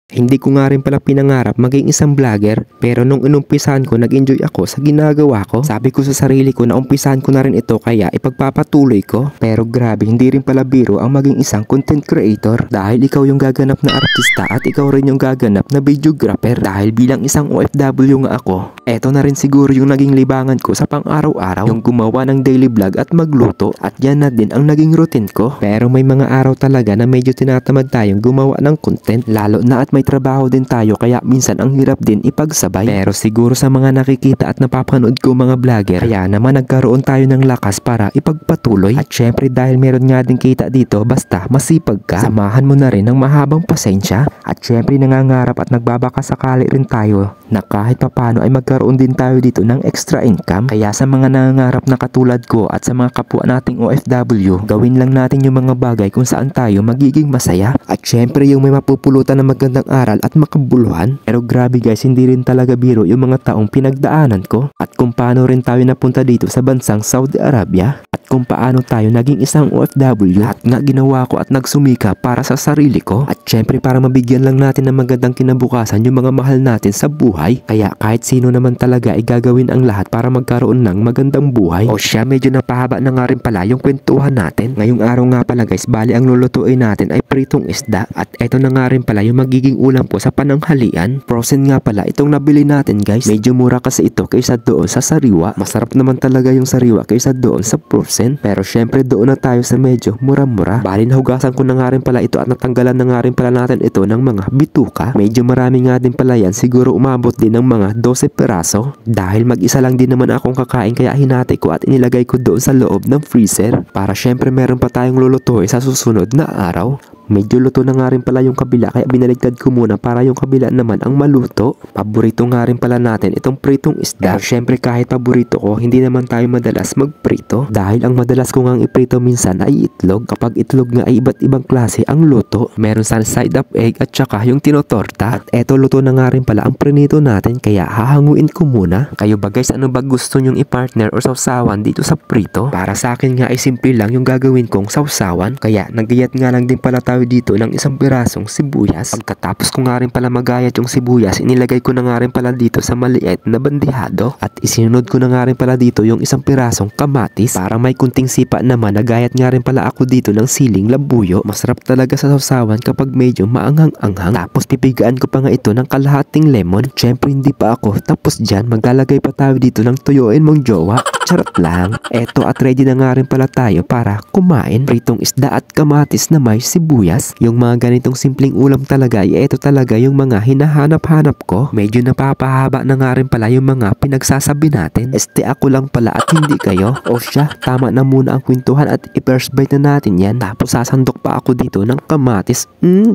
Hindi ko nga rin pala pinangarap maging isang vlogger, pero nung inumpisahan ko nag-enjoy ako sa ginagawa ko. Sabi ko sa sarili ko na umpisahan ko na rin ito kaya ipagpapatuloy ko. Pero grabe, hindi rin pala biro ang maging isang content creator dahil ikaw yung gaganap na artista at ikaw rin yung gaganap na videographer. Dahil bilang isang OFW nga ako, eto na rin siguro yung naging libangan ko sa pang-araw-araw, yung gumawa ng daily vlog at magluto, at yan na din ang naging routine ko. Pero may mga araw talaga na medyo tinatamad tayong gumawa ng content, lalo na at may trabaho din tayo kaya minsan ang hirap din ipagsabay. Pero siguro sa mga nakikita at napapanood ko mga vlogger, kaya naman nagkaroon tayo ng lakas para ipagpatuloy. At syempre dahil meron nga din kita dito, basta masipag ka, samahan mo na rin ng mahabang pasensya. At syempre nangangarap at nagbabaka sakali rin tayo na kahit papano ay magkaroon din tayo dito ng extra income. Kaya sa mga nangangarap na katulad ko at sa mga kapwa nating OFW, gawin lang natin yung mga bagay kung saan tayo magiging masaya. At syempre yung may mapupulutan na magandang aral at makabuluhan. Pero grabe guys, hindi rin talaga biro yung mga taong pinagdaanan ko at kung paano rin tayo napunta dito sa bansang Saudi Arabia at kung paano tayo naging isang OFW. At nga ginawa ko at nagsumika para sa sarili ko at syempre para mabigyan lang natin ng magandang kinabukasan yung mga mahal natin sa buhay. Kaya kahit sino naman talaga ay gagawin ang lahat para magkaroon ng magandang buhay. O siya, medyo napahaba na nga rin pala yung kwentuhan natin. Ngayong araw nga pala guys, bali ang lulutuin natin ay pritong isda at eto na nga rin pala yung magiging ulam po sa pananghalian. Frozen nga pala itong nabili natin guys. Medyo mura kasi ito kaysa doon sa sariwa. Masarap naman talaga yung sariwa kaysa doon sa frozen. Pero syempre doon na tayo sa medyo mura-mura. Bali nahugasan ko na nga rin pala ito at natanggalan na nga rin pala natin ito ng mga bituka. Medyo marami nga din pala yan. Siguro umabot din ng mga 12 peraso. Dahil mag-isa lang din naman akong kakain kaya hinati ko at inilagay ko doon sa loob ng freezer. Para syempre meron pa tayong lulutuin sa susunod na araw. Medyo luto na nga rin pala yung kabila kaya binaligtad ko muna para yung kabila naman ang maluto. Paborito nga rin pala natin itong pritong isda. Pero syempre kahit paborito ko, hindi naman tayo madalas magprito. Dahil ang madalas ko ngang iprito minsan ay itlog. Kapag itlog nga ay iba't ibang klase ang luto. Meron sa side up egg at saka yung tinotorta. At eto luto na nga rin pala ang prinito natin kaya hahanguin ko muna. Kayo ba guys, ano ba gusto nyong i-partner o sausawan dito sa prito? Para sa akin nga ay simple lang yung gagawin kong sausawan. Kaya nagayat nga lang din pala tayo dito ng isang pirasong sibuyas. Pagkatapos ko nga rin pala magayat yung sibuyas, inilagay ko na nga rin pala dito sa maliit na bandihado at isinunod ko na nga rin pala dito yung isang pirasong kamatis para may kunting sipa naman. Nagayat nga rin pala ako dito ng siling labuyo. Masarap talaga sa sausawan kapag medyo maanghang-anghang. Tapos pipigaan ko pa nga ito ng kalahating lemon. Syempre hindi pa ako tapos dyan, maglalagay pa tayo dito ng tuyuin mong jowa. Charot lang. Eto at ready na nga rin pala tayo para kumain. Pritong isda at kamatis na may sibuyas. Yung mga ganitong simpleng ulam talaga ay eto talaga yung mga hinahanap-hanap ko. Medyo napapahaba na nga rin pala yung mga pinagsasabi natin. Ako lang pala at hindi kayo. O siya, tama na muna ang kwentuhan at i-first bite na natin yan. Tapos sasandok pa ako dito ng kamatis.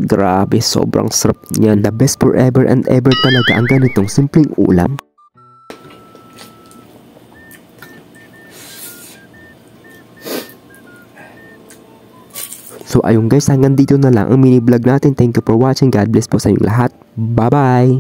Grabe, sobrang sarap niyan. The best forever and ever talaga ang ganitong simpleng ulam. So ayun guys, hanggang dito na lang ang mini vlog natin. Thank you for watching. God bless po sa inyong lahat. Bye bye!